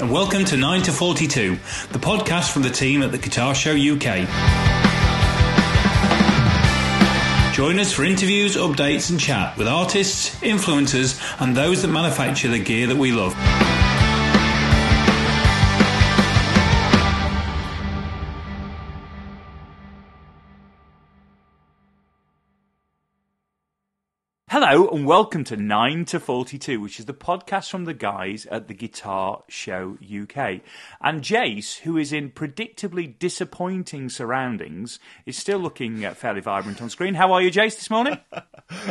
and welcome to 9 to 42, the podcast from the team at the Guitar Show UK. Join us for interviews, updates and chat with artists, influencers and those that manufacture the gear that we love. Hello and welcome to 9 to 42, which is the podcast from the guys at the Guitar Show UK. And Jace, who is in predictably disappointing surroundings, is still looking fairly vibrant on screen. How are you, Jace, this morning?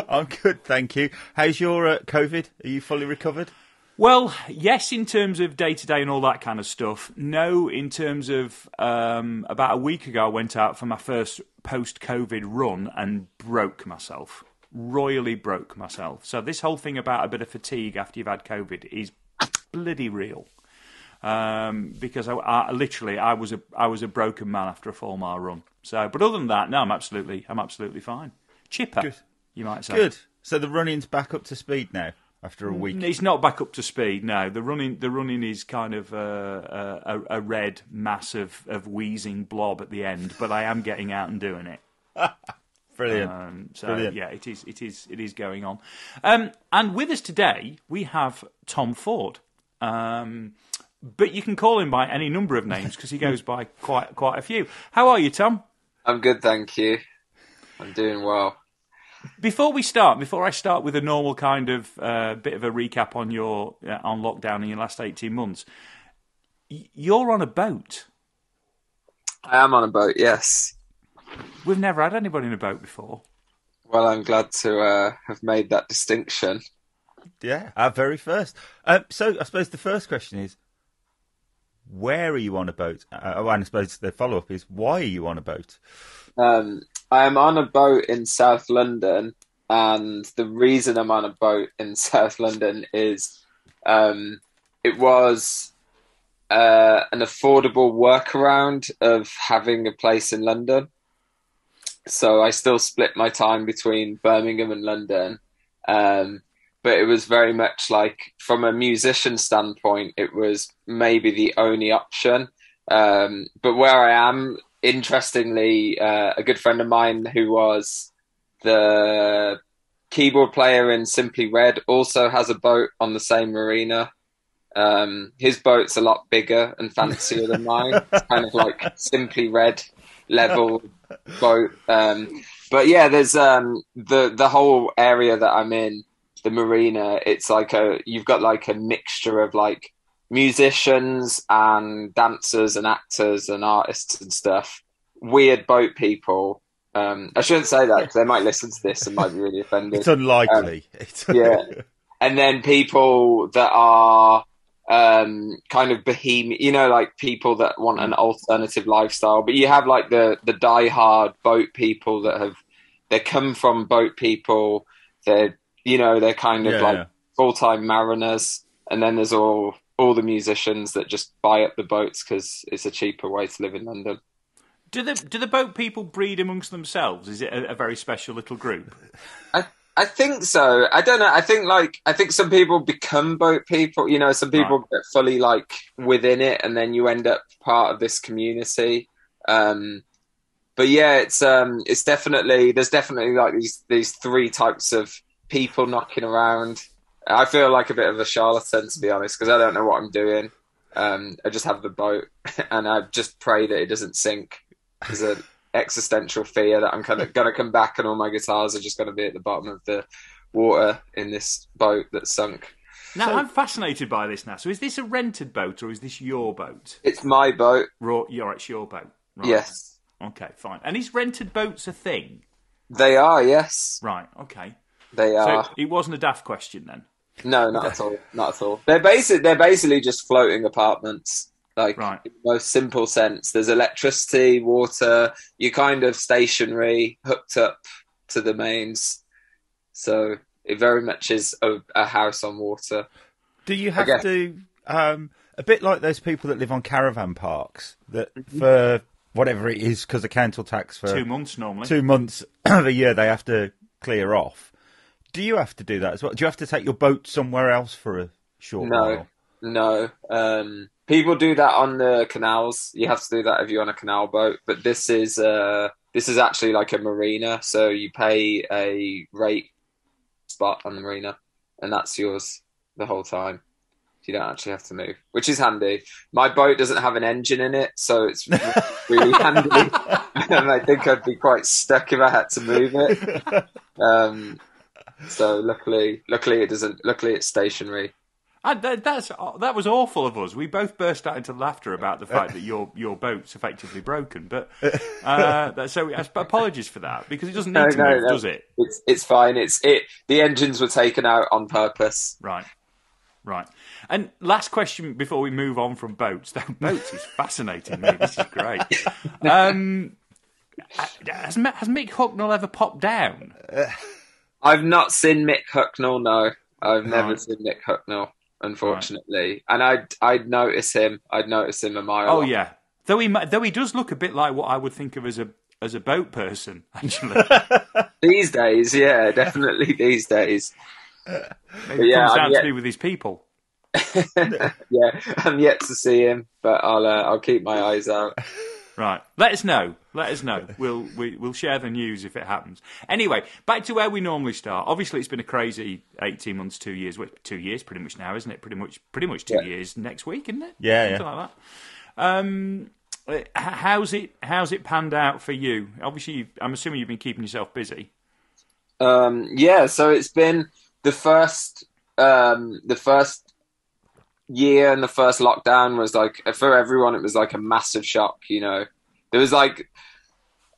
I'm good, thank you. How's your COVID? Are you fully recovered? Well, yes, in terms of day-to-day and all that kind of stuff. No, in terms of about a week ago, I went out for my first post-COVID run and broke myself. Royally broke myself. So this whole thing about a bit of fatigue after you've had COVID is bloody real. Because I literally was a broken man after a 4-mile run. So, but other than that, no, I'm absolutely fine. Chipper, good. You might say. Good. So the running's back up to speed now after a week. It's not back up to speed. No, the running is kind of a red mass of wheezing blob at the end. But I am getting out and doing it. Brilliant. Brilliant. Yeah, it is going on. And with us today we have Tom Ford. But you can call him by any number of names because he goes by quite a few. How are you, Tom? I'm good, thank you. I'm doing well. Before I start with a normal kind of bit of a recap on your on lockdown in your last 18 months, you're on a boat. I am on a boat, yes. We've never had anybody in a boat before. Well, I'm glad to have made that distinction. Yeah, our very first. So I suppose the first question is, where are you on a boat? And I suppose the follow-up is, why are you on a boat? I am on a boat in South London, and the reason I'm on a boat in South London is it was an affordable workaround of having a place in London. So I still split my time between Birmingham and London. But it was very much like, from a musician standpoint, it was maybe the only option. But where I am, interestingly, a good friend of mine who was the keyboard player in Simply Red also has a boat on the same marina. His boat's a lot bigger and fancier than mine. It's kind of like Simply Red level boat. But yeah, there's the whole area that I'm in, the marina, it's like you've got like a mixture of like musicians and dancers and actors and artists and stuff. Weird boat people. I shouldn't say that because they might listen to this and might be really offended. It's unlikely. Yeah. And then people that are kind of bohemian, like people that want an alternative lifestyle. But you have like the die-hard boat people that they come from boat people. They're kind of like full-time mariners. And then there's all the musicians that just buy up the boats because it's a cheaper way to live in London. Do the boat people breed amongst themselves? Is it a very special little group? I think so. I don't know. I think some people become boat people. Some people get fully like within it, and then you end up part of this community. But yeah, it's definitely there's definitely like these three types of people knocking around. I feel like a bit of a charlatan, to be honest, because I don't know what I'm doing. I just have the boat, and I just pray that it doesn't sink. There's an existential fear that I'm kind of going to come back and all my guitars are just going to be at the bottom of the water in this boat that's sunk. Now, I'm fascinated by this now. So is this a rented boat or is this your boat? It's my boat. It's your boat. Right. Yes. Okay, fine. And is rented boats a thing? They are, yes. Right, okay. They are. So it wasn't a daft question then? No, not at all. Not at all. They're basically just floating apartments. Like, in the most simple sense, there's electricity, water, you're kind of stationary, hooked up to the mains. So it very much is a house on water. Do you have to, a bit like those people that live on caravan parks, that for whatever it is, because of council tax for 2 months normally. 2 months of a year they have to clear off. Do you have to do that as well? Do you have to take your boat somewhere else for a short while? No. People do that on the canals. You have to do that if you're on a canal boat. But this is actually like a marina, so you pay a rate spot on the marina, and that's yours the whole time. You don't actually have to move, which is handy. My boat doesn't have an engine in it, so it's really handy. And I think I'd be quite stuck if I had to move it. So luckily it doesn't. Luckily it's stationary. That was awful of us. We both burst out into laughter about the fact that your boat's effectively broken. But so apologies for that, because it doesn't need to move, does it? It's fine. The engines were taken out on purpose. Right. And last question before we move on from boats. Boats is fascinating me. This is great. Has Mick Hucknall ever popped down? I've not seen Mick Hucknall. No, I've never seen Mick Hucknall. Unfortunately, and I'd notice him. I'd notice him a mile off. Yeah, though he does look a bit like what I would think of as a boat person, actually. These days, yeah, definitely these days. Maybe it comes down to do with his people. Yeah, I'm yet to see him, but I'll keep my eyes out. Right, let us know. We'll share the news if it happens. Anyway, back to where we normally start. Obviously, it's been a crazy 18 months, 2 years. 2 years, pretty much now, isn't it? Pretty much 2 years next week, isn't it? Yeah, Something like that. How's it panned out for you? Obviously, I'm assuming you've been keeping yourself busy. Yeah, so it's been the first year and the first lockdown was like, for everyone, it was like a massive shock. There was like,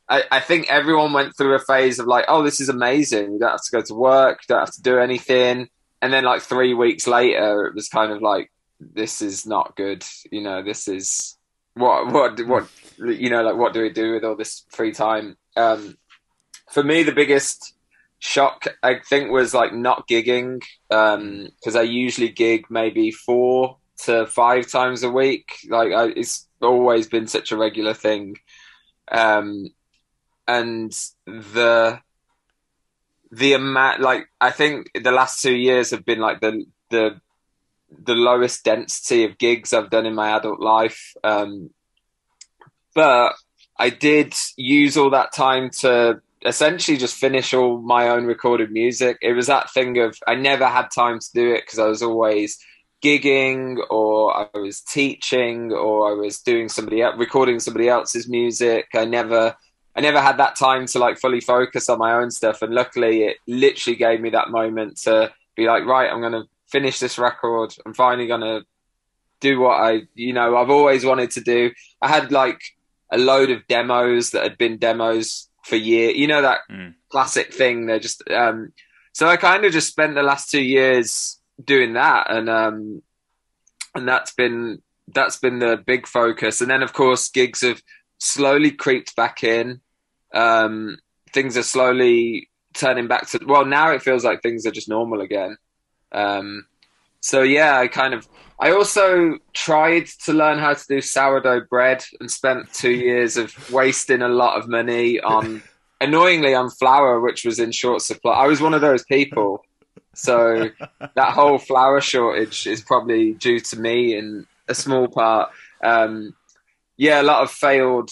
I think everyone went through a phase of like, oh, this is amazing. You don't have to go to work, you don't have to do anything. And then like 3 weeks later, it was kind of like, this is not good. This is what like, what do we do with all this free time? For me, the biggest shock, I think, was like not gigging, because I usually gig maybe 4 to 5 times a week. Like it's always been such a regular thing, and the amount, like, I think the last 2 years have been like the lowest density of gigs I've done in my adult life, but I did use all that time to essentially just finish all my own recorded music. It was that thing of, I never had time to do it because I was always gigging, or I was teaching, or I was doing recording somebody else's music. I never had that time to like fully focus on my own stuff. And luckily it literally gave me that moment to be like, right, I'm going to finish this record. I'm finally going to do what I've always wanted to do. I had like a load of demos that had been demos for years, that classic thing. They're just, so I kind of just spent the last 2 years doing that. And that's been the big focus. And then of course, gigs have slowly creeped back in. Things are slowly turning back to, well, now it feels like things are just normal again. So yeah, I also tried to learn how to do sourdough bread and spent 2 years of wasting a lot of money annoyingly on flour, which was in short supply. I was one of those people. So that whole flour shortage is probably due to me in a small part. Yeah, a lot of failed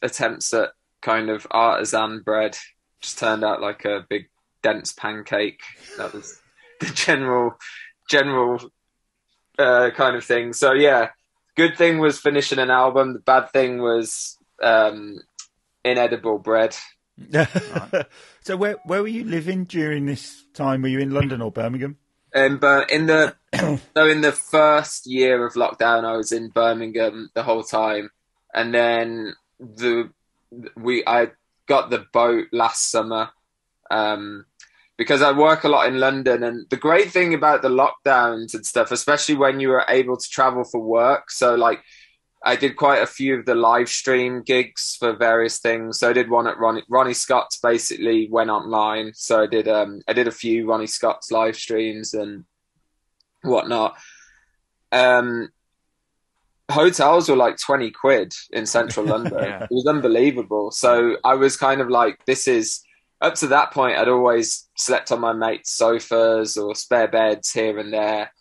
attempts at kind of artisan bread. Just turned out like a big dense pancake. That was the general kind of thing. So yeah, good thing was finishing an album. The bad thing was inedible bread. So where were you living during this time? Were you in London or Birmingham? But in the first year of lockdown, I was in Birmingham the whole time, and then I got the boat last summer. Because I work a lot in London, and the great thing about the lockdowns and stuff, especially when you were able to travel for work. So like I did quite a few of the live stream gigs for various things. So I did one at Ronnie Scott's, basically went online. So I did a few Ronnie Scott's live streams and whatnot. Hotels were like 20 quid in central London. Yeah. It was unbelievable. So I was kind of like, up to that point, I'd always slept on my mates' sofas or spare beds here and there.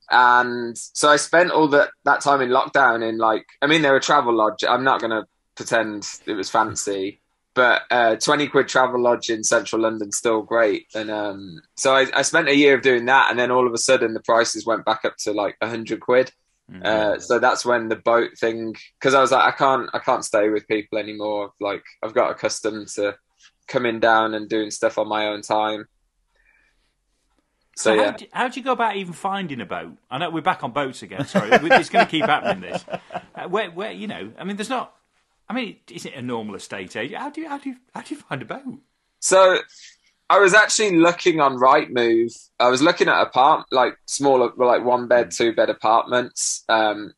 And so I spent all that time in lockdown in like, I mean, they're a travel lodge. I'm not going to pretend it was fancy, but 20 quid travel lodge in central London, still great. And so I spent a year of doing that. And then all of a sudden the prices went back up to like 100 quid. So that's when the boat thing, because I was like, I can't stay with people anymore. Like I've got accustomed to coming down and doing stuff on my own time. So yeah. How do you go about even finding a boat? I know we're back on boats again. Sorry, it's going to keep happening. This, where you know, I mean, there's not. I mean, is it a normal estate agent? How do you find a boat? So I was actually looking on Rightmove. I was looking at like smaller, like 1-bed, 2-bed apartments, and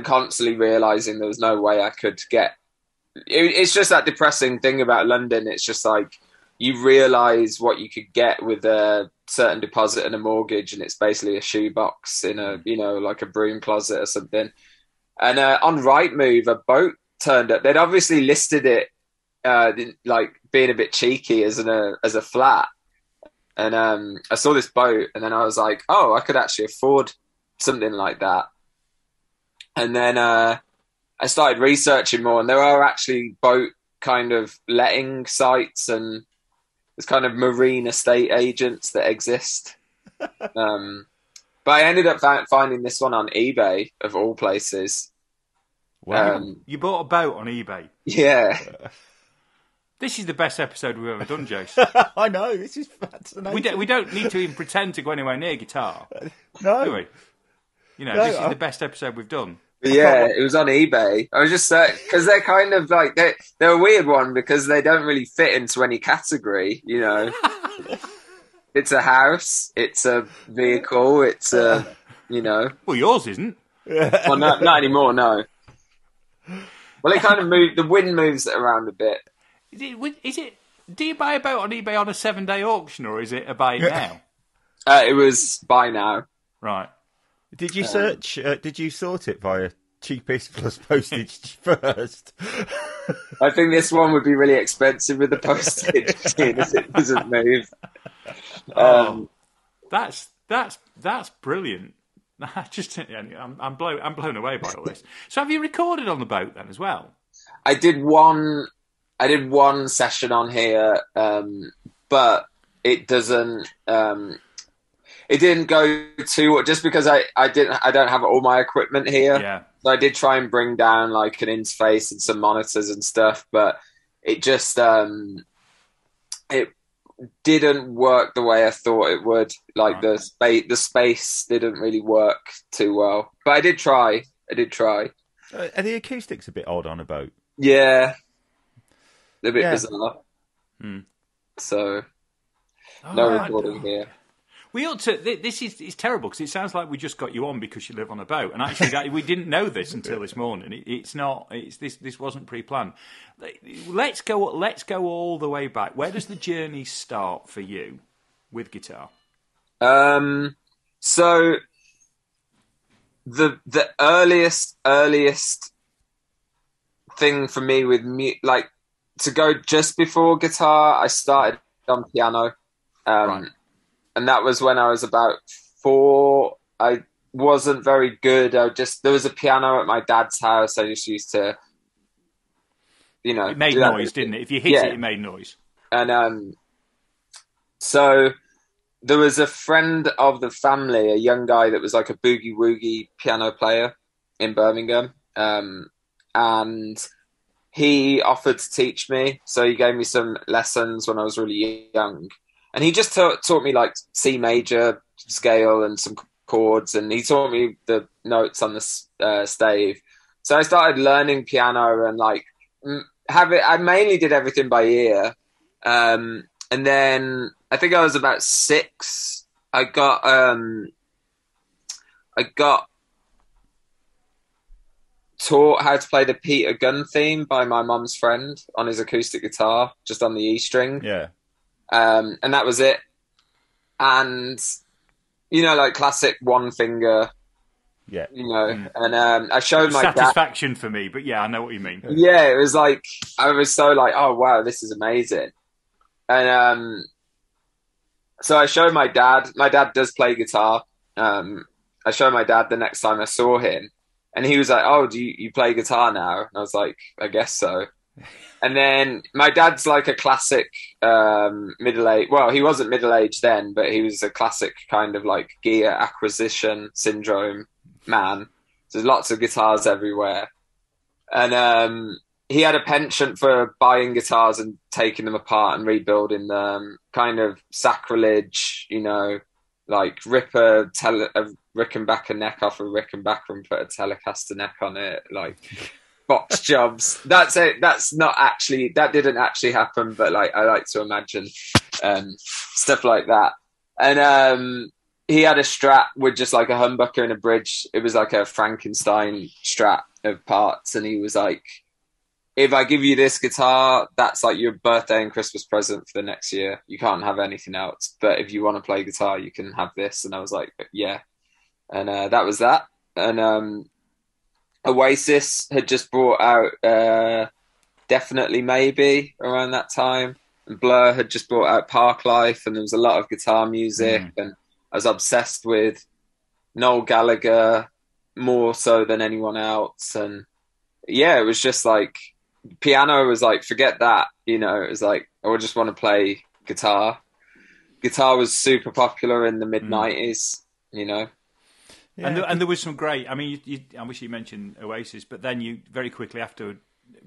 constantly realizing there was no way I could get. It's just that depressing thing about London. It's just like you realize what you could get with a certain deposit and a mortgage, and it's basically a shoebox in a, you know, like a broom closet or something. And on Rightmove, a boat turned up. They'd obviously listed it like being a bit cheeky as a flat. And I saw this boat, and then I was like, oh, I could actually afford something like that. And then I started researching more, and there are actually boat kind of letting sites, and there's kind of marine estate agents that exist. But I ended up finding this one on eBay, of all places. Wow. You bought a boat on eBay? Yeah. This is the best episode we've ever done, Jace. I know, this is fascinating. We don't need to even pretend to go anywhere near guitar. No. Do we? You know, this is the best episode we've done. Yeah, it was on eBay. I was just because they're kind of like they're a weird one because they don't really fit into any category. You know, it's a house, it's a vehicle, it's a Well, yours isn't. Well, not anymore. No. Well, it kind of moved. The wind moves it around a bit. Is it? Do you buy a boat on eBay on a 7-day auction, or is it a buy it now? It was buy now. Right. Did you search? Did you sort it via cheapest plus postage first? I think this one would be really expensive with the postage if it doesn't move. That's brilliant. I'm blown away by all this. So have you recorded on the boat then as well? I did one session on here, but it doesn't. It didn't go too just because I don't have all my equipment here. Yeah. So I did try and bring down like an interface and some monitors and stuff, but it just it didn't work the way I thought it would. Like the space didn't really work too well. But I did try. Are the acoustics a bit odd on a boat? Yeah. A bit bizarre. So no recording here. We ought to. This is terrible because it sounds like we just got you on because you live on a boat, and actually we didn't know this until this morning. It's not. It's this. This wasn't pre-planned. Let's go all the way back. Where does the journey start for you with guitar? So the earliest thing for me with like to go just before guitar, I started on piano. Right. And that was when I was about 4. I wasn't very good. There was a piano at my dad's house. I just used to, it made noise, didn't it? If you hit it made noise. And so there was a friend of the family, a young guy that was like a boogie woogie piano player in Birmingham, and he offered to teach me. So he gave me some lessons when I was really young. And he just taught me like C major scale and some chords, and he taught me the notes on the stave. So I started learning piano and like I mainly did everything by ear. And then I think I was about 6. I got taught how to play the Peter Gunn theme by my mum's friend on his acoustic guitar, just on the E string. Yeah. And that was it. And, like classic one finger, and I showed my satisfaction for me, but yeah, I know what you mean. Yeah, it was like, I was so like, oh, wow, this is amazing. And so I showed my dad. My dad does play guitar. And I showed my dad the next time I saw him, and he was like, "Oh, do you play guitar now?" And I was like, "I guess so." And then my dad's like a classic middle-aged. Well, he wasn't middle-aged then, but he was a classic kind of like gear acquisition syndrome man. There's lots of guitars everywhere, and he had a penchant for buying guitars and taking them apart and rebuilding them. Kind of sacrilege, like rip a Rickenbacker neck off a Rickenbacker and put a Telecaster neck on it, like box jobs. That's it. That didn't actually happen, but like I like to imagine stuff like that. And he had a Strat with just like a humbucker and a bridge. It was like a Frankenstein Strat of parts, and he was like, if I give you this guitar, that's like your birthday and Christmas present for the next year. You can't have anything else. But if you want to play guitar, you can have this. And I was like, yeah. And that was that. And Oasis had just brought out Definitely Maybe around that time. And Blur had just brought out Park Life. And there was a lot of guitar music. And I was obsessed with Noel Gallagher more so than anyone else. And yeah, it was just like, piano was like, forget that, it was like, I just want to play guitar. Guitar was super popular in the mid-90s, Yeah. And there was some great, I mean, I wish you mentioned Oasis, but then you very quickly after,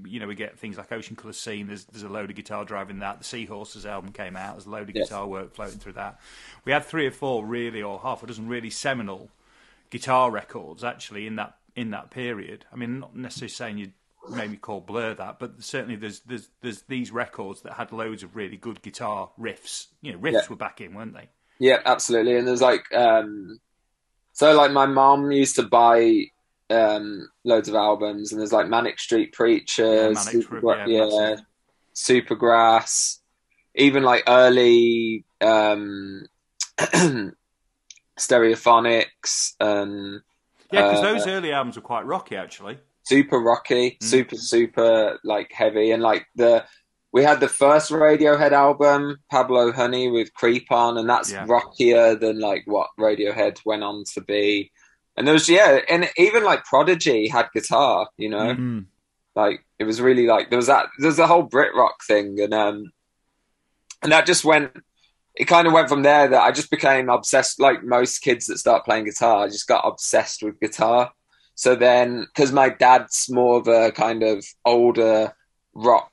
we get things like Ocean Colour Scene, there's a load of guitar driving that. The Seahorses album came out, there's a load of guitar work floating through that. We had 3 or 4 really, or half a dozen really seminal guitar records actually in that period. I mean, not necessarily saying you'd maybe call Blur that, but certainly there's these records that had loads of really good guitar riffs. Riffs were back in, weren't they? Yeah, absolutely. And there's like, so like my mom used to buy loads of albums, and there's like Manic Street Preachers, Supergrass, even like early Stereophonics, and because those early albums were quite rocky actually. Super rocky, super like heavy, and like we had the first Radiohead album, Pablo Honey with Creep On, and that's rockier than like what Radiohead went on to be. And there was and even like Prodigy had guitar, like it was really like there's the whole Brit rock thing, and that just went. It kind of went from there that I just became obsessed, like most kids that start playing guitar. I just got obsessed with guitar. So then, because my dad's more of a kind of older rock,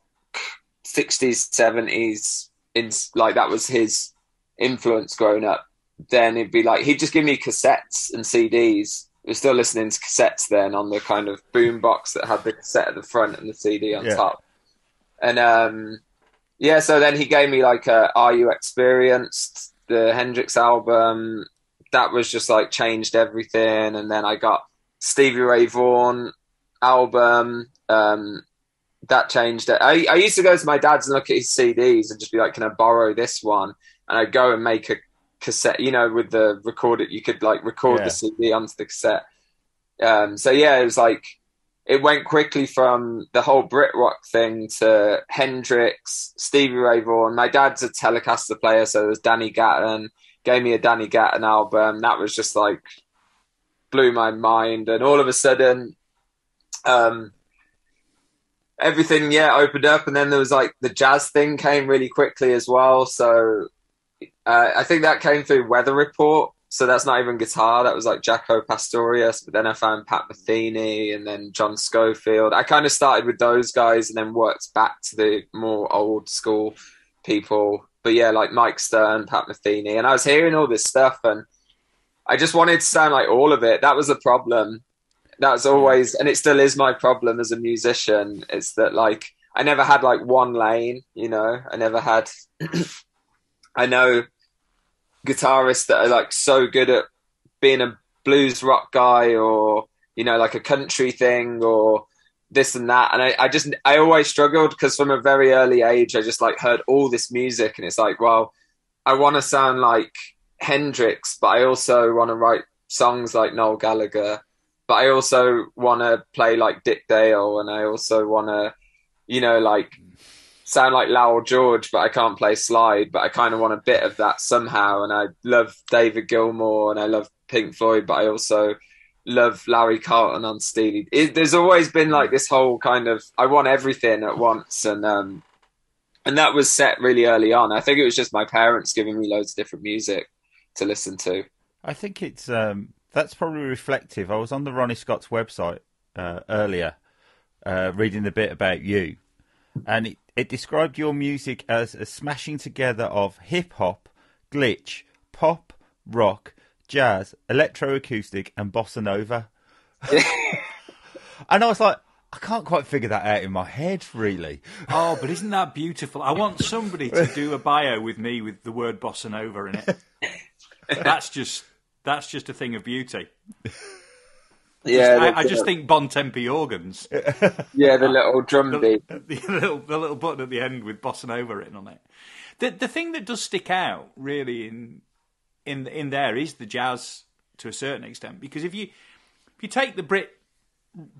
60s, 70s, like that was his influence growing up, then it'd be like, he'd just give me cassettes and CDs. We were still listening to cassettes then on the kind of boom box that had the cassette at the front and the CD on top. And so then he gave me like Are You Experienced, the Hendrix album. That was just like changed everything. And then I got Stevie Ray Vaughan album, that changed it. I used to go to my dad's and look at his CDs and just be like, can I borrow this one? And I'd go and make a cassette, with the recorder, you could like record the CD onto the cassette. It was like, it went quickly from the whole Brit rock thing to Hendrix, Stevie Ray Vaughan. My dad's a Telecaster player, so there's Danny Gatton, gave me a Danny Gatton album. That was just like, blew my mind, and all of a sudden everything opened up, and then there was like the jazz thing came really quickly as well. So I think that came through Weather Report, so that's not even guitar, that was like Jaco Pastorius. But then I found Pat Metheny and then John Schofield. I kind of started with those guys and then worked back to the more old school people, but like Mike Stern, Pat Metheny, and I was hearing all this stuff and I just wanted to sound like all of it. That was the problem. That's always, and it still is my problem as a musician. It's that like, I never had like one lane, I never had, I know guitarists that are like so good at being a blues rock guy or, like a country thing or this and that. And I always struggled because from a very early age, I just like heard all this music and it's like, well, I want to sound like Hendrix, but I also want to write songs like Noel Gallagher, but I also want to play like Dick Dale, and I also want to, like sound like Lowell George, but I can't play slide, but I kind of want a bit of that somehow. And I love David Gilmour and I love Pink Floyd, but I also love Larry Carlton on Steely. There's always been like this whole kind of, I want everything at once. And that was set really early on. I think it was just my parents giving me loads of different music to listen to. I think it's that's probably reflective. I was on the Ronnie Scott's website earlier, reading a bit about you, and it described your music as a smashing together of hip hop, glitch, pop, rock, jazz, electroacoustic, and bossa nova. And I was like, I can't quite figure that out in my head, really. Oh, but isn't that beautiful? I want somebody to do a bio with me with the word bossa nova in it. That's just a thing of beauty. Yeah, I just think Bon Tempi organs. Yeah, the little drum beat. The little button at the end with bossa nova written on it. The thing that does stick out really in there is the jazz to a certain extent, because if you take the Brit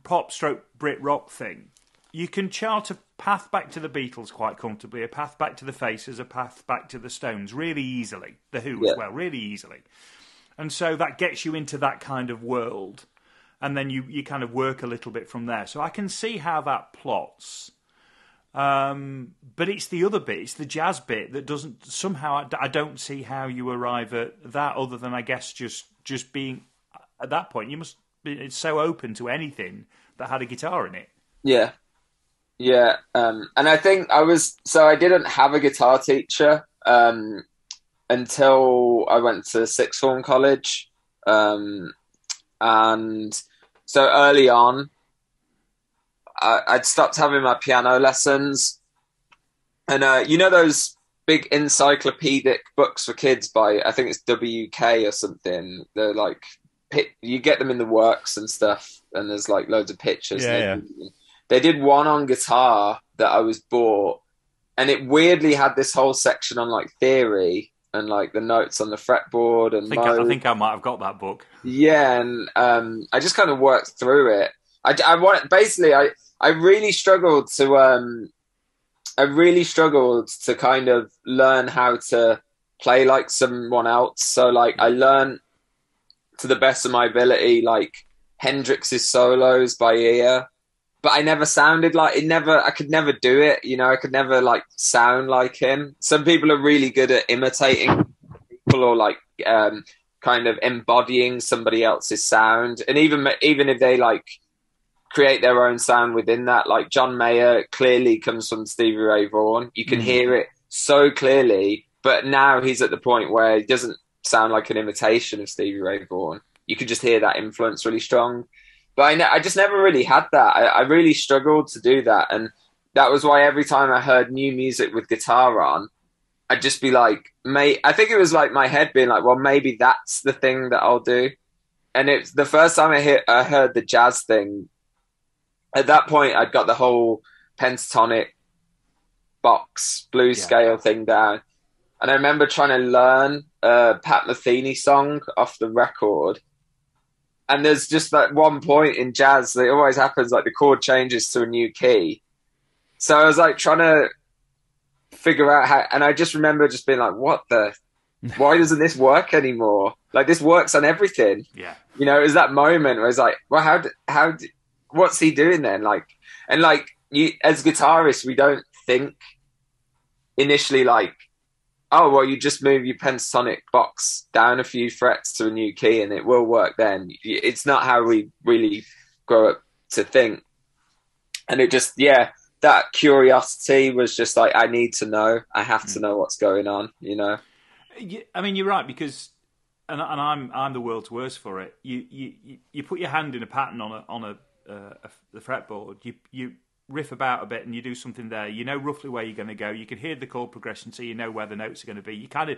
pop stroke Brit rock thing, you can chart a path back to the Beatles quite comfortably, a path back to the Faces, a path back to the Stones really easily, the Who as well, really easily. And so that gets you into that kind of world, and then you kind of work a little bit from there. So I can see how that plots. But it's the other bit, it's the jazz bit that doesn't, somehow I don't see how you arrive at that, other than I guess just being, at that point, it's so open to anything that had a guitar in it. Yeah. Yeah. And I think I didn't have a guitar teacher until I went to sixth form college. And so early on, I'd stopped having my piano lessons. And you know those big encyclopedic books for kids by, I think it's WK or something? They're like, you get them in the works and stuff, and there's like loads of pictures. Yeah. They did one on guitar that I was bought, and it weirdly had this whole section on like theory and like the notes on the fretboard. And I think I might have got that book. Yeah, and I just kind of worked through it. I really struggled to kind of learn how to play like someone else. So like I learned to the best of my ability, like Hendrix's solos by ear, but I never sounded like it. I could never do it. I could never like sound like him. Some people are really good at imitating people or like kind of embodying somebody else's sound. And even if they like create their own sound within that, like John Mayer clearly comes from Stevie Ray Vaughan. You can hear it so clearly, but now he's at the point where he doesn't sound like an imitation of Stevie Ray Vaughan. You could just hear that influence really strong. But I just never really had that. I really struggled to do that. And that was why every time I heard new music with guitar on, I'd just be like, I think it was like my head being like, well, maybe that's the thing that I'll do. And it's the first time I heard the jazz thing. At that point, I'd got the whole pentatonic box blues scale thing down. And I remember trying to learn a Pat Metheny song off the record. And there's just that one point in jazz that always happens, like the chord changes to a new key. So I was like trying to figure out how, and I just remember just being like, why doesn't this work anymore? Like this works on everything. Yeah. It was that moment where I was like, well, what's he doing then? Like, and like you, as guitarists, we don't think initially like, oh, well, you just move your pentatonic box down a few frets to a new key and it will work then. It's not how we really grow up to think. And it just, that curiosity was just like, I need to know. I have to know what's going on, I mean, you're right, because, and I'm the world's worst for it. You put your hand in a pattern on the fretboard. You riff about a bit and you do something there. You know roughly where you're going to go. You can hear the chord progression, so you know where the notes are going to be. You can't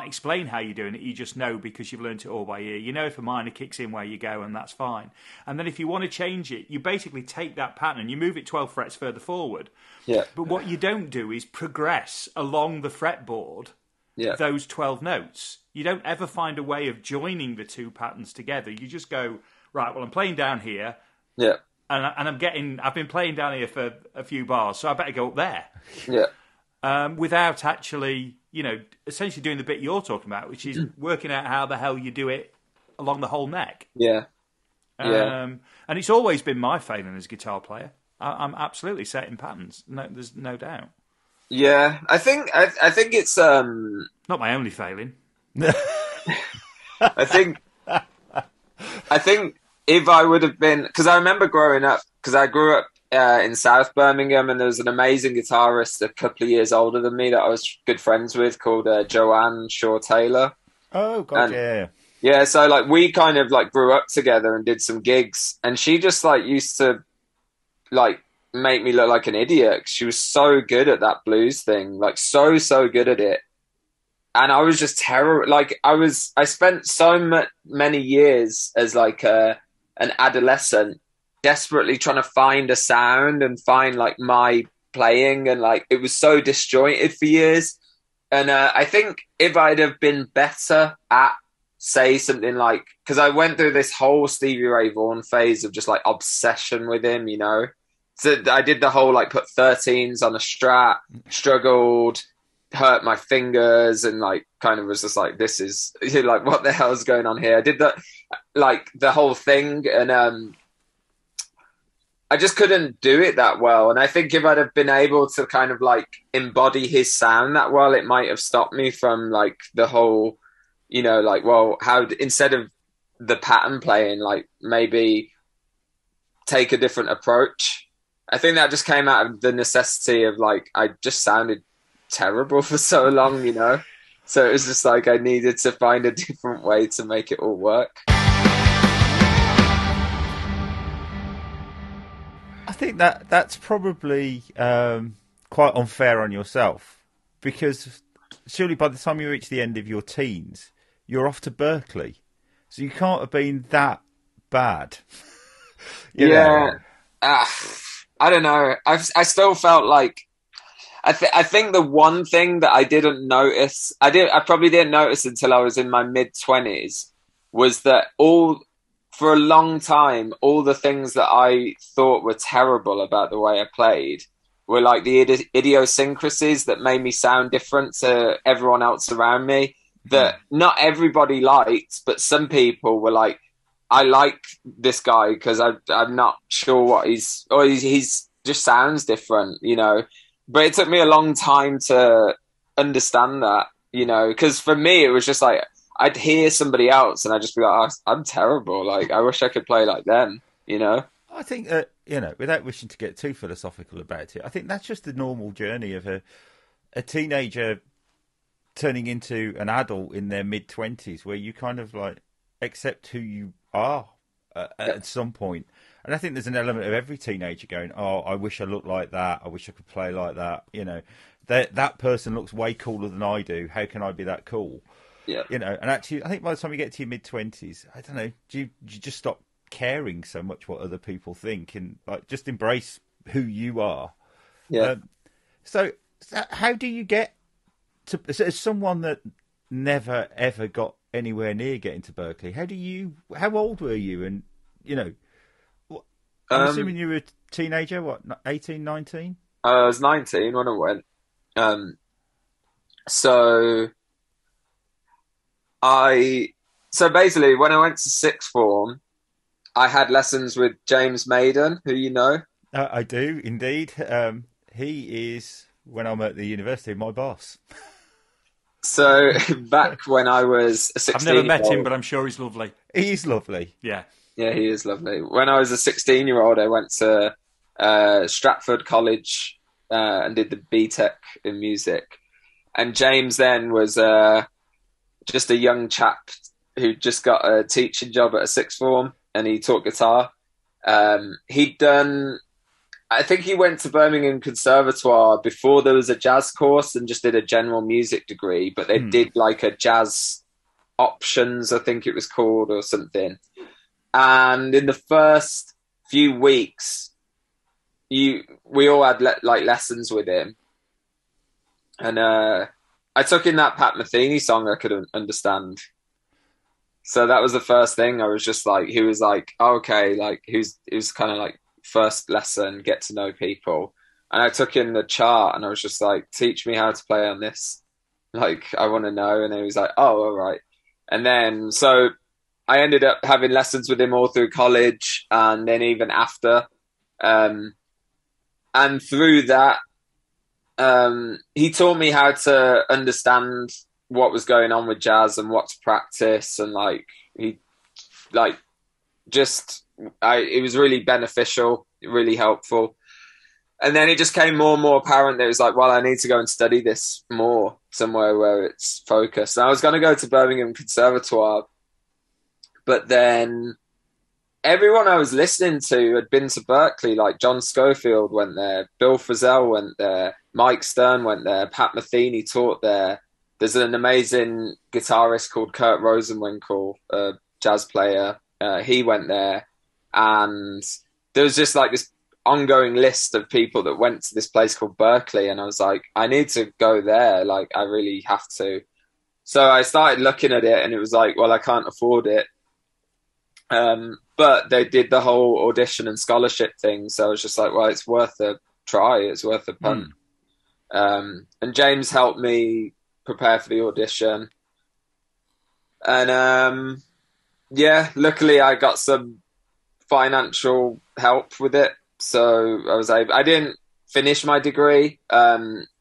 explain how you're doing it. You just know because you've learnt it all by ear. You know if a minor kicks in where you go, and that's fine. And then if you want to change it, you basically take that pattern and you move it 12 frets further forward. Yeah. But what you don't do is progress along the fretboard those 12 notes. You don't ever find a way of joining the two patterns together. You just go, right, well, I'm playing down here. Yeah. and I've been playing down here for a few bars, so I better go up there. Yeah. Without actually, essentially doing the bit you're talking about, which is working out how the hell you do it along the whole neck. Yeah. Yeah. And it's always been my failing as a guitar player. I'm absolutely setting patterns. No, there's no doubt. Yeah, I think it's Not my only failing. I think if I would have been, because I remember growing up, because I grew up in South Birmingham, and there was an amazing guitarist a couple of years older than me that I was good friends with called Joanne Shaw Taylor. Oh God, and, yeah. So like we kind of like grew up together and did some gigs, and she just like used to like make me look like an idiot. She was so good at that blues thing, like so good at it. And I was just terrible. Like I spent so many years as like an adolescent, desperately trying to find a sound and find like my playing, and like it was so disjointed for years. And I think if I'd have been better at, say, something like, because I went through this whole Stevie Ray Vaughan phase of just like obsession with him, So I did the whole like put 13s on a Strat, struggled, hurt my fingers, and like kind of was just like, this is like, what the hell is going on here? I did the whole thing, and I just couldn't do it that well. And I think if I'd have been able to kind of like embody his sound that well, it might have stopped me from like the whole, like, well, how instead of the pattern playing, like maybe take a different approach. I think that just came out of the necessity of like, I just sounded terrible for so long, So it was just like I needed to find a different way to make it all work. I think that's probably quite unfair on yourself, because surely by the time you reach the end of your teens, you're off to Berkeley, so you can't have been that bad. Yeah, I don't know. I still felt like I think the one thing that I didn't notice, I probably didn't notice until I was in my mid-20s, was that for a long time, all the things that I thought were terrible about the way I played were like the idiosyncrasies that made me sound different to everyone else around me, that not everybody liked, but some people were like, I like this guy because I'm not sure what he's just sounds different, But it took me a long time to understand that, because for me, it was just like, I'd hear somebody else and I'd just be like, oh, I'm terrible. Like, I wish I could play like them, I think, without wishing to get too philosophical about it, I think that's just the normal journey of a teenager turning into an adult in their mid-20s, where you kind of like accept who you are at some point. And I think there's an element of every teenager going, oh, I wish I looked like that. I wish I could play like that. That person looks way cooler than I do. How can I be that cool? Yeah. And actually, I think by the time you get to your mid-20s, I don't know, do you just stop caring so much what other people think and like just embrace who you are? Yeah. So how do you get to, as someone that never ever got anywhere near getting to Berkeley, how old were you? And, I'm assuming you were a teenager, what, 18, 19? I was 19 when I went. So basically, when I went to sixth form, I had lessons with James Maiden, who you know. I do, indeed. He is, when I'm at the university, my boss. So back when I was a 16-year-old... I've never met him, but I'm sure he's lovely. He's lovely. Yeah. Yeah, he is lovely. When I was a 16-year-old, I went to Stratford College and did the BTEC in music. And James then was just a young chap who just got a teaching job at a sixth form, and he taught guitar. I think he went to Birmingham Conservatoire before there was a jazz course and just did a general music degree, but they did like a jazz options, I think it was called, or something. And in the first few weeks, we all had lessons with him. And I took in that Pat Metheny song I couldn't understand. So that was the first thing. I was just like, he was like, oh, okay, like he was kind of like first lesson, get to know people. And I took in the chart and I was just like, teach me how to play on this. Like, I want to know. And he was like, oh, all right. And then, so I ended up having lessons with him all through college and then even after. And through that, he taught me how to understand what was going on with jazz and what to practice. And like, it was really beneficial, really helpful. And then it just came more and more apparent that it was like, well, I need to go and study this more somewhere where it's focused. And I was going to go to Birmingham Conservatoire, but then everyone I was listening to had been to Berkeley, like John Schofield went there, Bill Frisell went there, Mike Stern went there, Pat Metheny taught there. There's an amazing guitarist called Kurt Rosenwinkel, a jazz player. He went there. And there was just like this ongoing list of people that went to this place called Berkeley. And I was like, I need to go there. Like, I really have to. So I started looking at it and it was like, well, I can't afford it. But they did the whole audition and scholarship thing. So I was just like, well, it's worth a try. It's worth a punt. And James helped me prepare for the audition. And yeah, luckily I got some financial help with it. So I didn't finish my degree.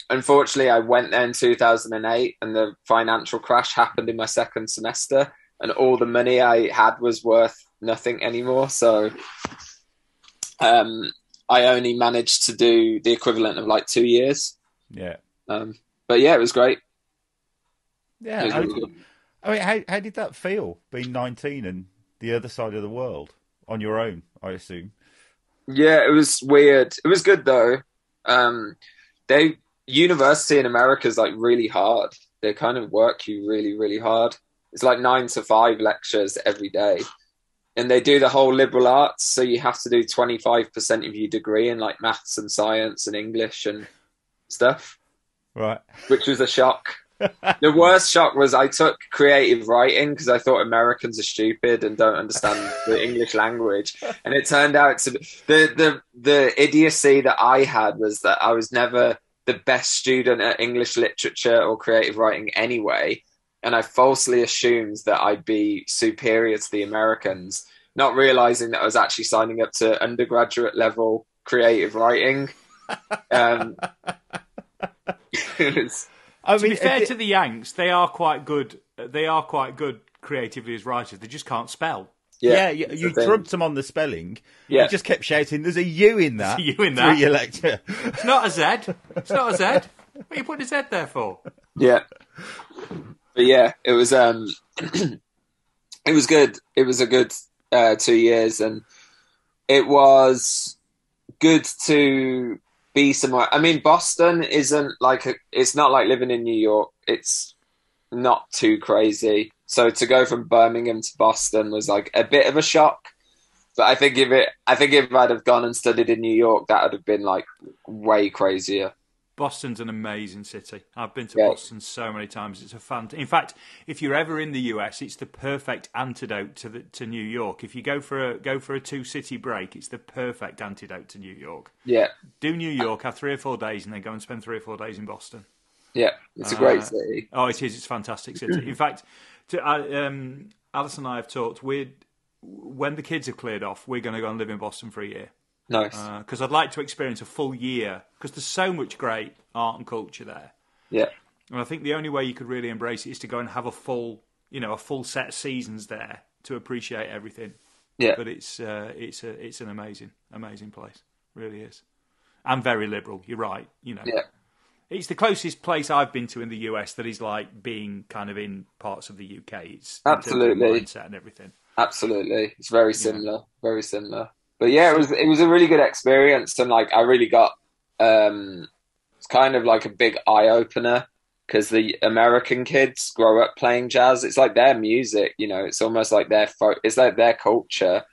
Unfortunately, I went there in 2008 and the financial crash happened in my second semester and all the money I had was worth nothing anymore. So I only managed to do the equivalent of like 2 years. Yeah. But yeah, it was great. Yeah. I mean, how did that feel, being 19 and the other side of the world on your own, I assume? Yeah, it was weird. It was good though. University in America is like really hard. They kind of work you really, really hard. It's like 9 to 5 lectures every day. And they do the whole liberal arts. So you have to do 25% of your degree in like maths and science and English and stuff. Right. Which was a shock. The worst shock was I took creative writing because I thought Americans are stupid and don't understand the English language. And it turned out to be the idiocy that I had was that I was never the best student at English literature or creative writing anyway. And I falsely assumed that I'd be superior to the Americans, not realizing that I was actually signing up to undergraduate level creative writing. To be fair to the Yanks, they are quite good. They are quite good creatively as writers. They just can't spell. Yeah, you trumped them on the spelling. Yeah. You just kept shouting, "There's a U in that." There's a U in that. Through your lecture. It's not a Z. It's not a Z. What are you putting a Z there for? Yeah. But yeah, it was it was good. It was a good 2 years, and it was good to be somewhere. I mean, Boston isn't like it's not like living in New York. It's not too crazy. So to go from Birmingham to Boston was like a bit of a shock. But I think if I'd have gone and studied in New York, that would have been like way crazier. Boston's an amazing city. I've been to Boston so many times. It's in fact, if you're ever in the US, it's the perfect antidote to New York. If you go for a 2-city break, it's the perfect antidote to New York. Yeah. Do New York, have 3 or 4 days, and then go and spend 3 or 4 days in Boston. Yeah, it's a great city. Oh, it is. It's a fantastic city. In fact, Alice and I have talked. When the kids have cleared off, we're going to go and live in Boston for a year. Nice. Because I'd like to experience a full year, because there's so much great art and culture there. Yeah. And I think the only way you could really embrace it is to go and have a full set of seasons there to appreciate everything. Yeah. But it's an amazing place. It really is. And very liberal. You're right. Yeah. It's the closest place I've been to in the US that is like being kind of in parts of the UK. It's absolutely mindset and everything. Absolutely, it's very similar. Very similar. But yeah, it was a really good experience, and like I really got it's kind of like a big eye opener because the American kids grow up playing jazz. It's like their music, It's almost like it's like their culture.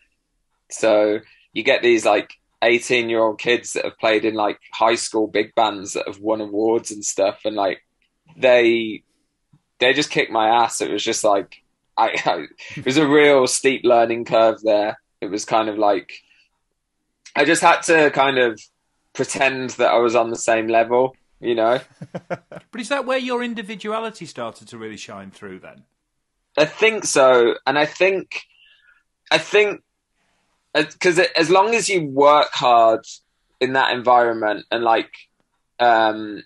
So you get these like 18-year-old kids that have played in like high school big bands that have won awards and stuff, and like they just kicked my ass. It was just like it was a real steep learning curve there. It was kind of like I just had to kind of pretend that I was on the same level, you know. But is that where your individuality started to really shine through then? I think so, and I think because as long as you work hard in that environment and like like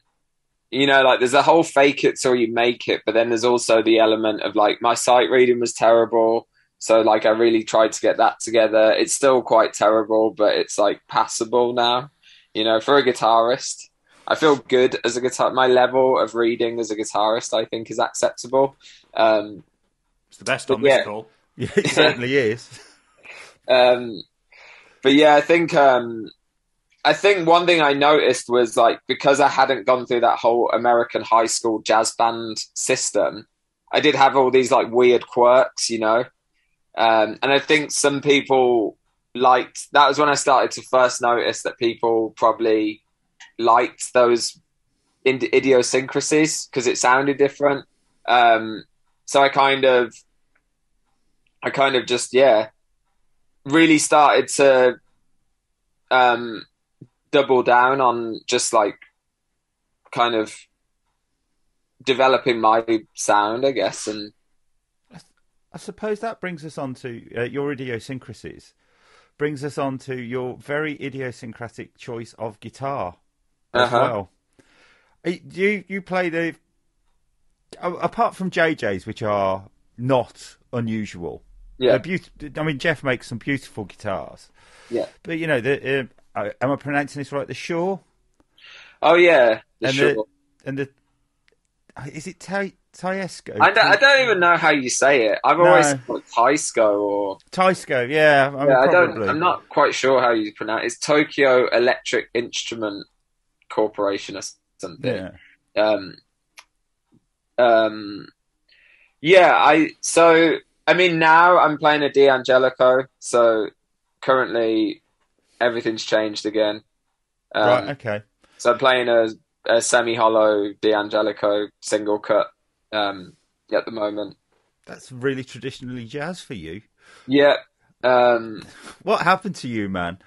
there's a whole fake it till you make it, but then there's also the element of like my sight reading was terrible, so like I really tried to get that together. It's still quite terrible, but it's like passable now, for a guitarist. I feel good as a guitar. My level of reading as a guitarist, I think, is acceptable. It's the best on this call. Yeah, it certainly is. But yeah, I think one thing I noticed was like because I hadn't gone through that whole American high school jazz band system, I did have all these like weird quirks, and I think some people liked. That was when I started to first notice that people probably liked those idiosyncrasies because it sounded different. So I kind of just really started to double down on just like kind of developing my sound, I guess. And I suppose that brings us on to your idiosyncrasies. Brings us on to your very idiosyncratic choice of guitar as well. You play the apart from JJ's, which are not unusual. Yeah, I mean, Jeff makes some beautiful guitars. Yeah, but am I pronouncing this right? The Shaw. Oh yeah, is it Tiesco? I don't even know how you say it. I've always thought Taisco or Taisco. Yeah, I'm not quite sure how you pronounce it. It's Tokyo Electric Instrument Corporation or something. Yeah. I mean, now I'm playing a D'Angelico, so currently everything's changed again. Right, okay. So I'm playing a semi-hollow D'Angelico single cut at the moment. That's really traditionally jazz for you. Yeah. What happened to you, man?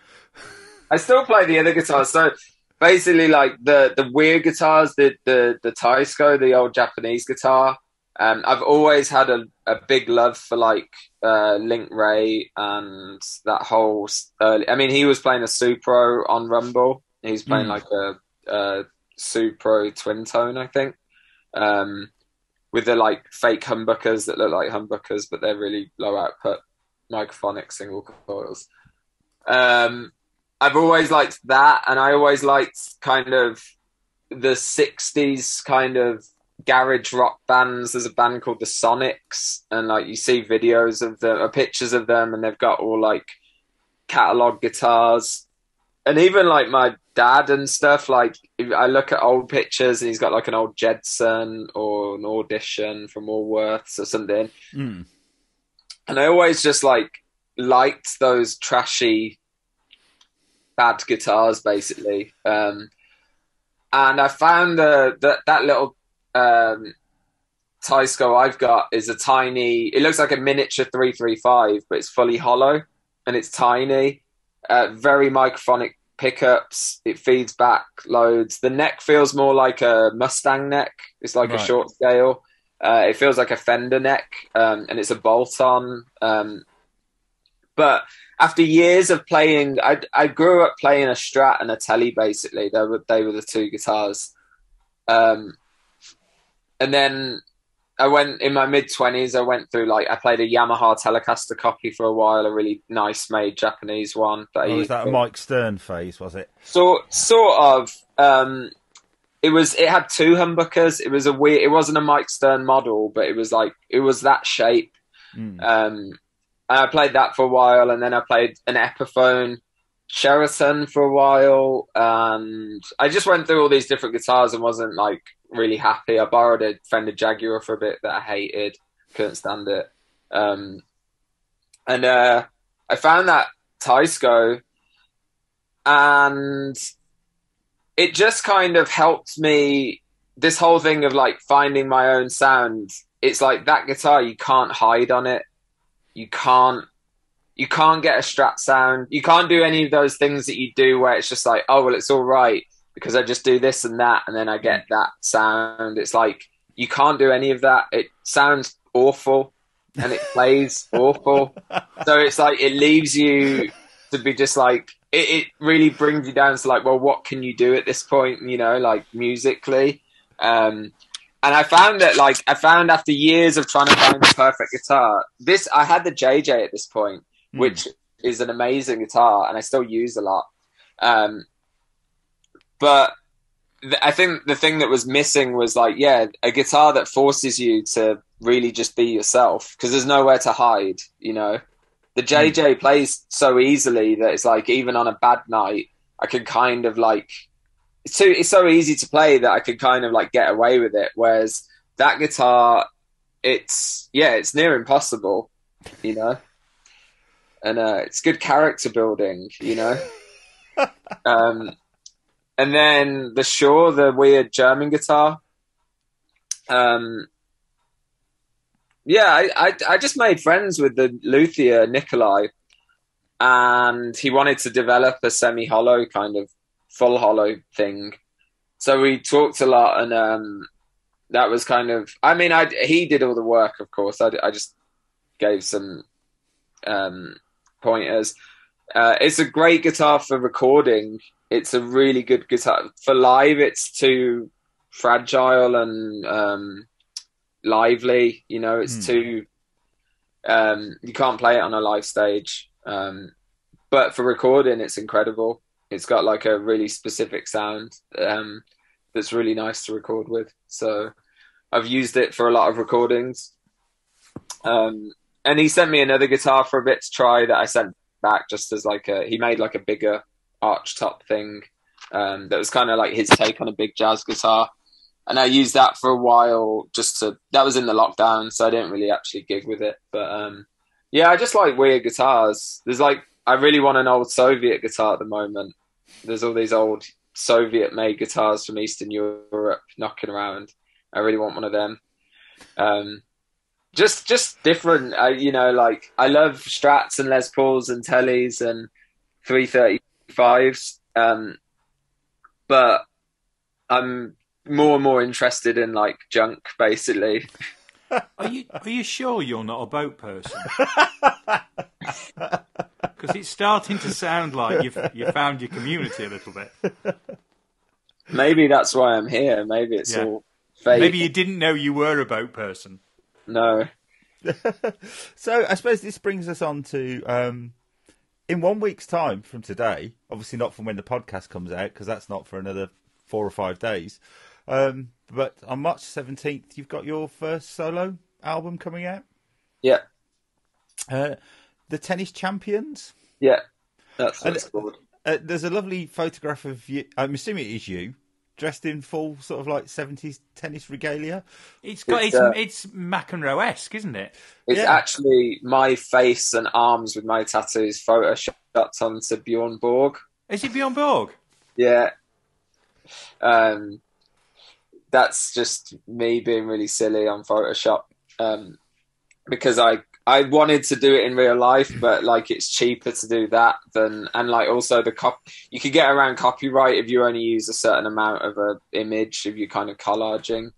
I still play the other guitars. So basically, like the weird guitars, the Taisco, the old Japanese guitar. I've always had a big love for like Link Ray and that whole early. I mean, he was playing a Supro on Rumble. He's playing like a Supro twin tone, I think, with the like fake humbuckers that look like humbuckers, but they're really low output microphonic single coils. I've always liked that, and I always liked kind of the 60s kind of garage rock bands. There's a band called the Sonics, and like you see videos of them or pictures of them, and they've got all like catalog guitars. And even like my dad and stuff, like if I look at old pictures and he's got like an old Jedson or an Audition from Allworths or something. And I always just like liked those trashy bad guitars basically. And I found that little Taisco I've got is a tiny, it looks like a miniature 335, but it's fully hollow and it's tiny. Very microphonic pickups. It feeds back loads. The neck feels more like a Mustang neck. It's like a short scale. It feels like a Fender neck, and it's a bolt-on. But after years of playing, I grew up playing a Strat and a Tele. Basically, they were the two guitars. And then I went in my mid-20s. I went through I played a Yamaha Telecaster copy for a while, a really nice made Japanese one. Was that a Mike Stern phase? Was it? Sort of. It had two humbuckers. It was it wasn't a Mike Stern model, but it was that shape. And I played that for a while, and then I played an Epiphone Sheraton for a while, and I just went through all these different guitars and wasn't really happy. I borrowed a Fender Jaguar for a bit that I hated, couldn't stand it. And I found that Taisco, and it just kind of helped me. This whole thing of finding my own sound. It's like that guitar, you can't hide on it. You can't you can't get a Strat sound. You can't do any of those things that you do where it's just like, oh, well, it's all right because I just do this and that and then I get that sound. It's like, you can't do any of that. It sounds awful and it plays awful. So it's like, it leaves you to be just like, it really brings you down to like, well, what can you do at this point, you know, like musically? And I found that, like, after years of trying to find the perfect guitar, I had the JJ at this point, which is an amazing guitar and I still use a lot. But I think the thing that was missing was like, a guitar that forces you to really just be yourself because there's nowhere to hide, you know. The JJ plays so easily that it's like, even on a bad night, I can kind of like, it's so easy to play that I could kind of like get away with it. Whereas that guitar, it's near impossible, you know. And it's good character building, you know. And then the Shure, the weird German guitar. I just made friends with the luthier, Nikolai, and he wanted to develop a semi-hollow kind of full hollow thing. So we talked a lot, and that was kind of, I mean, he did all the work, of course. I just gave some pointers. It's a great guitar for recording. It's a really good guitar. For live, it's too fragile and lively. You know, it's too... you can't play it on a live stage. But for recording, it's incredible. It's got like a really specific sound that's really nice to record with. So I've used it for a lot of recordings. And he sent me another guitar for a bit to try that I sent back just as like he made like a bigger arch top thing that was kind of like his take on a big jazz guitar, and I used that for a while that was in the lockdown, so I didn't really actually gig with it. But I just like weird guitars. There's like, I really want an old Soviet guitar at the moment. There's all these old Soviet made guitars from Eastern Europe knocking around. I really want one of them. Just different, you know, like I love Strats and Les Pauls and Tellys and 335s, but I'm more and more interested in like junk, basically. Are you sure you're not a boat person? Because it's starting to sound like you found your community a little bit. Maybe that's why I'm here. Maybe it's all fake. Maybe you didn't know you were a boat person. No. So I suppose this brings us on to in 1 week's time from today, obviously not from when the podcast comes out because that's not for another 4 or 5 days, but on March 17th you've got your first solo album coming out. Yeah. The Tennis Champions. Yeah, that's what it's called. There's a lovely photograph of you, I'm assuming it is you, dressed in full sort of like 70s tennis regalia. It's McEnroe-esque, isn't it? It's actually my face and arms with my tattoos photoshopped onto Bjorn Borg. Is it Bjorn Borg? Yeah. That's just me being really silly on Photoshop. Because I wanted to do it in real life, but like it's cheaper to do that than, and like also you could get around copyright if you only use a certain amount of a image if you're kind of collaging.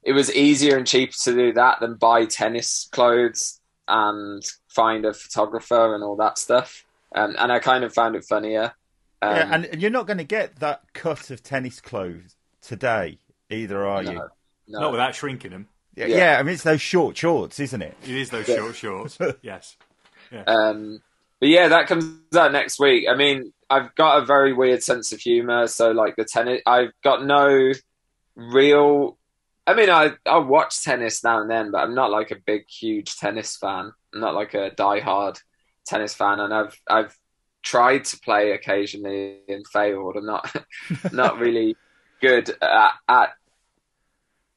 It was easier and cheaper to do that than buy tennis clothes and find a photographer and all that stuff. And I kind of found it funnier. And you're not going to get that cut of tennis clothes today either, are you? No. Not without shrinking them. Yeah, I mean, it's those short shorts, isn't it? It is those short shorts, yes. Yeah. But yeah, that comes out next week. I mean, I've got a very weird sense of humour, so like the tennis, I've got no real... I mean, I'll watch tennis now and then, but I'm not like a big, huge tennis fan. I'm not like a die-hard tennis fan, and I've tried to play occasionally and failed. I'm not really good at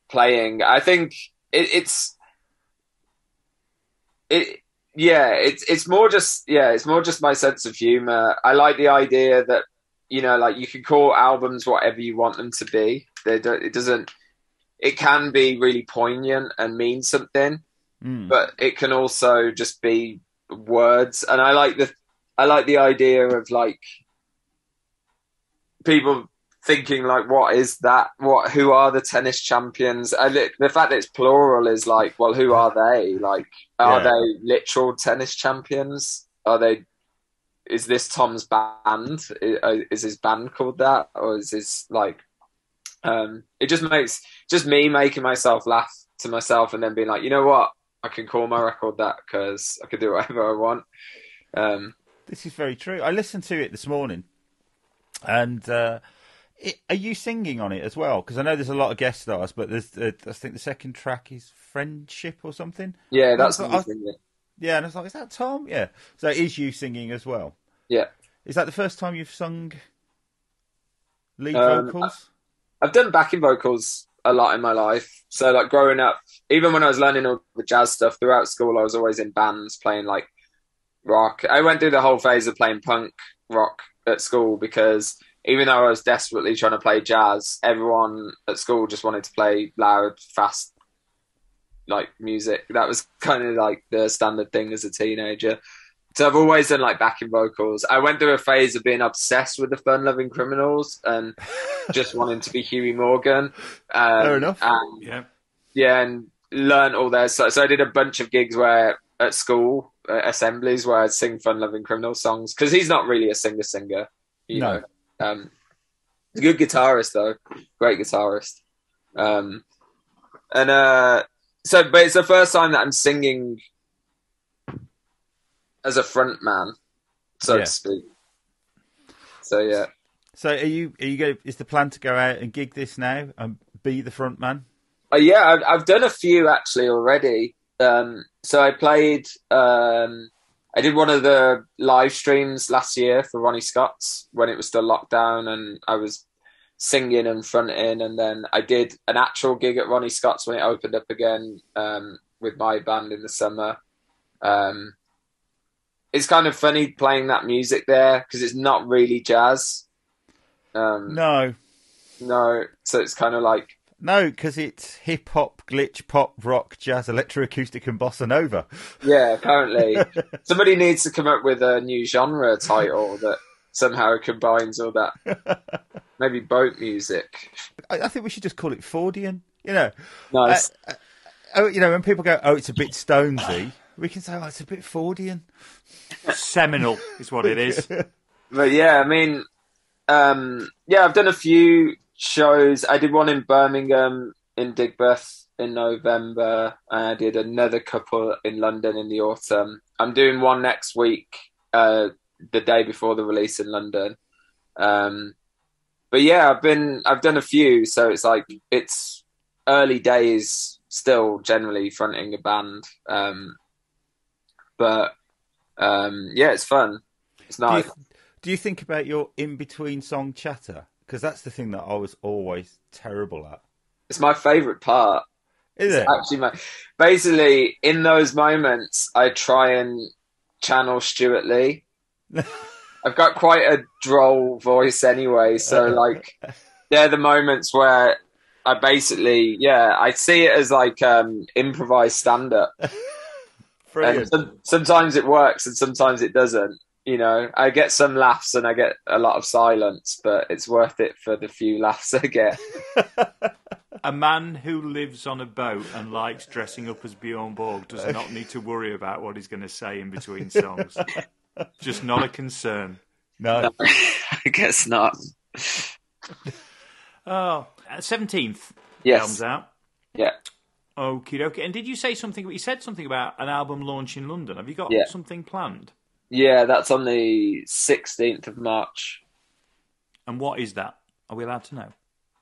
playing. I think it's more just my sense of humor. I like the idea that, you know, like you can call albums whatever you want them to be. It can be really poignant and mean something, but it can also just be words, and I like the idea of like people thinking like, what is that? Who are the tennis champions? The fact that it's plural is like, well, who are they? Like, are they literal tennis champions? Are they? Is this Tom's band? Is his band called that, or is this like? It just makes just me making myself laugh to myself, and then being like, you know what? I can call my record that because I can do whatever I want. This is very true. I listened to it this morning, and are you singing on it as well? Because I know there's a lot of guest stars, but there's I think the second track is Friendship or something. Yeah, that's me singing. Yeah, and I was like, is that Tom? Yeah. So it is you singing as well? Yeah. Is that the first time you've sung lead vocals? I've done backing vocals a lot in my life. So like growing up, even when I was learning all the jazz stuff throughout school, I was always in bands playing like rock. I went through the whole phase of playing punk rock at school because even though I was desperately trying to play jazz, everyone at school just wanted to play loud, fast, like music. That was kind of like the standard thing as a teenager. So I've always done like backing vocals. I went through a phase of being obsessed with the Fun Loving Criminals and just wanting to be Huey Morgan. Fair enough. And, and learn all their stuff. So I did a bunch of gigs where at school assemblies where I'd sing Fun Loving Criminals songs because he's not really a singer, you know. He's a good guitarist though, great guitarist. But it's the first time that I'm singing as a front man, so to speak. So yeah. So are you going? Is the plan to go out and gig this now and be the front man? Yeah, I've done a few actually already. So I played. I did one of the live streams last year for Ronnie Scott's when it was still lockdown, and I was singing and fronting. And then I did an actual gig at Ronnie Scott's when it opened up again with my band in the summer. It's kind of funny playing that music there because it's not really jazz. No. So it's kind of like because it's hip hop, glitch, pop, rock, jazz, electroacoustic, and bossa nova. Yeah, apparently somebody needs to come up with a new genre title that somehow combines all that. Maybe boat music. I think we should just call it Fordian. You know, nice. When people go, "Oh, it's a bit Stonesy," we can say, "Oh, it's a bit Fordian." Seminal is what it is. But yeah, I mean, I've done a few shows. I did one in Birmingham in Digbeth in November, and I did another couple in London in the autumn. I'm doing one next week, the day before the release in London. But yeah, I've done a few, so it's like it's early days still, generally fronting a band. It's fun. It's nice. Do you think about your in-between song chatter? Because that's the thing that I was always terrible at. It's my favourite part. Is it? Actually, basically, in those moments, I try and channel Stuart Lee. I've got quite a droll voice anyway, so like, they're the moments where I basically, I see it as like improvised stand-up. And sometimes it works and sometimes it doesn't. You know, I get some laughs and I get a lot of silence, but it's worth it for the few laughs I get. A man who lives on a boat and likes dressing up as Bjorn Borg does not need to worry about what he's going to say in between songs. Just not a concern. No. I guess not. 17th yes. comes out. Yeah. Okie dokie. And did you say something? You said something about an album launch in London. Have you got something planned? Yeah, that's on the 16th of March. And what is that? Are we allowed to know?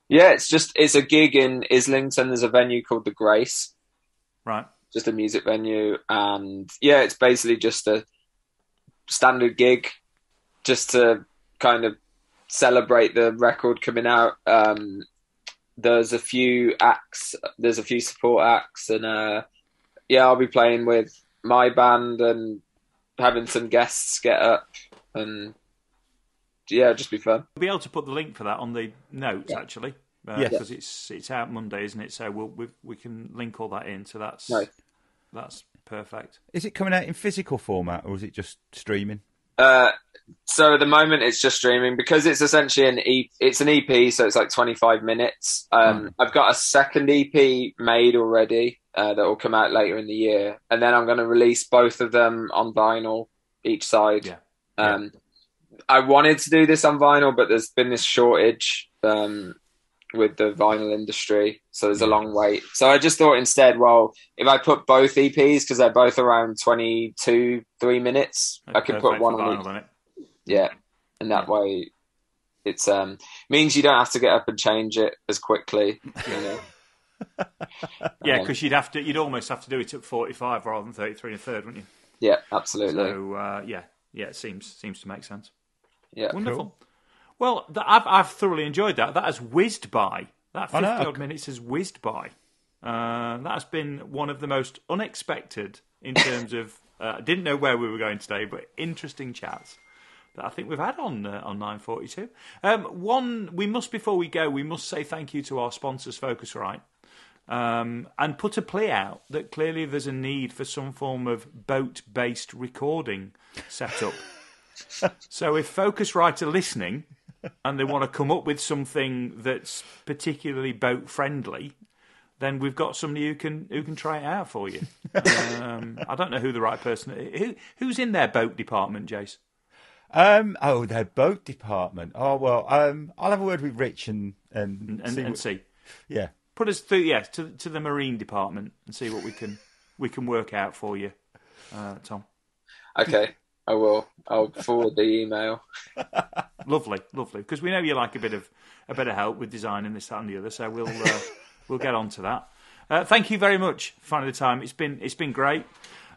Yeah, it's a gig in Islington. There's a venue called The Grace. Right. Just a music venue. And yeah, it's basically just a standard gig just to kind of celebrate the record coming out. There's a few acts. There's a few support acts. And I'll be playing with my band and having some guests get up and just be fun. We'll be able to put the link for that on the notes actually, because it's out Monday, isn't it? So we can link all that in. So that's Perfect. Is it coming out in physical format or is it just streaming? So at the moment it's just streaming because it's essentially it's an EP, so it's like 25 minutes. I've got a second EP made already that will come out later in the year, and then I'm going to release both of them on vinyl each side. Yeah. I wanted to do this on vinyl, but there's been this shortage with the vinyl industry, so there's a long wait. So I just thought instead, well, if I put both EPs, because they're both around 22-3 minutes, I could put one on vinyl on it. Yeah, and that way it's means you don't have to get up and change it as quickly. You know? Yeah, because you'd almost have to do it at 45 rather than 33 and a third, wouldn't you? Yeah, absolutely. So yeah, it seems to make sense. Yeah, wonderful. Cool. Well, I've thoroughly enjoyed that. That has whizzed by. That 50 odd minutes has whizzed by. That has been one of the most unexpected in terms of. I didn't know where we were going today, but interesting chats that I think we've had on 942. Before we go, we must say thank you to our sponsors, Focusrite, and put a plea out that clearly there's a need for some form of boat-based recording setup. So if Focusrite are listening and they want to come up with something that's particularly boat-friendly, then we've got somebody who can try it out for you. I don't know who the right person is. Who's in their boat department, Jace? Their boat department. Oh well, I'll have a word with Rich and see. Yeah, put us through. Yeah, to the marine department and see what we can work out for you, Tom. Okay, I will. I'll forward the email. Lovely. Because we know you like a bit of help with designing this, that, and the other. So we'll get on to that. Thank you very much for finding the time. It's been great,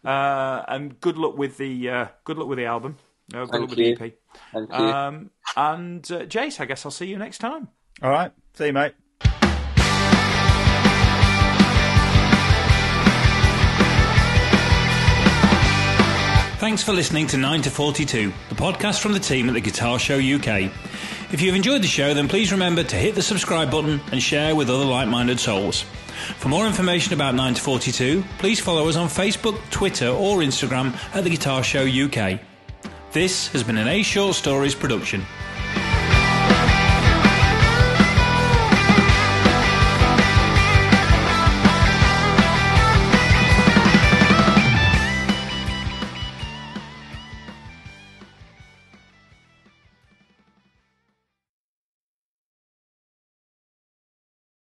and good luck with the album. Good luck with the EP. Thank you. And Jace, I guess I'll see you next time. All right, see you, mate. Thanks for listening to 9 to 42, the podcast from the team at the Guitar Show UK. If you've enjoyed the show, then please remember to hit the subscribe button and share with other like-minded souls. For more information about 9 to 42, please follow us on Facebook, Twitter or Instagram at the Guitar Show UK. This has been an A Short Stories production.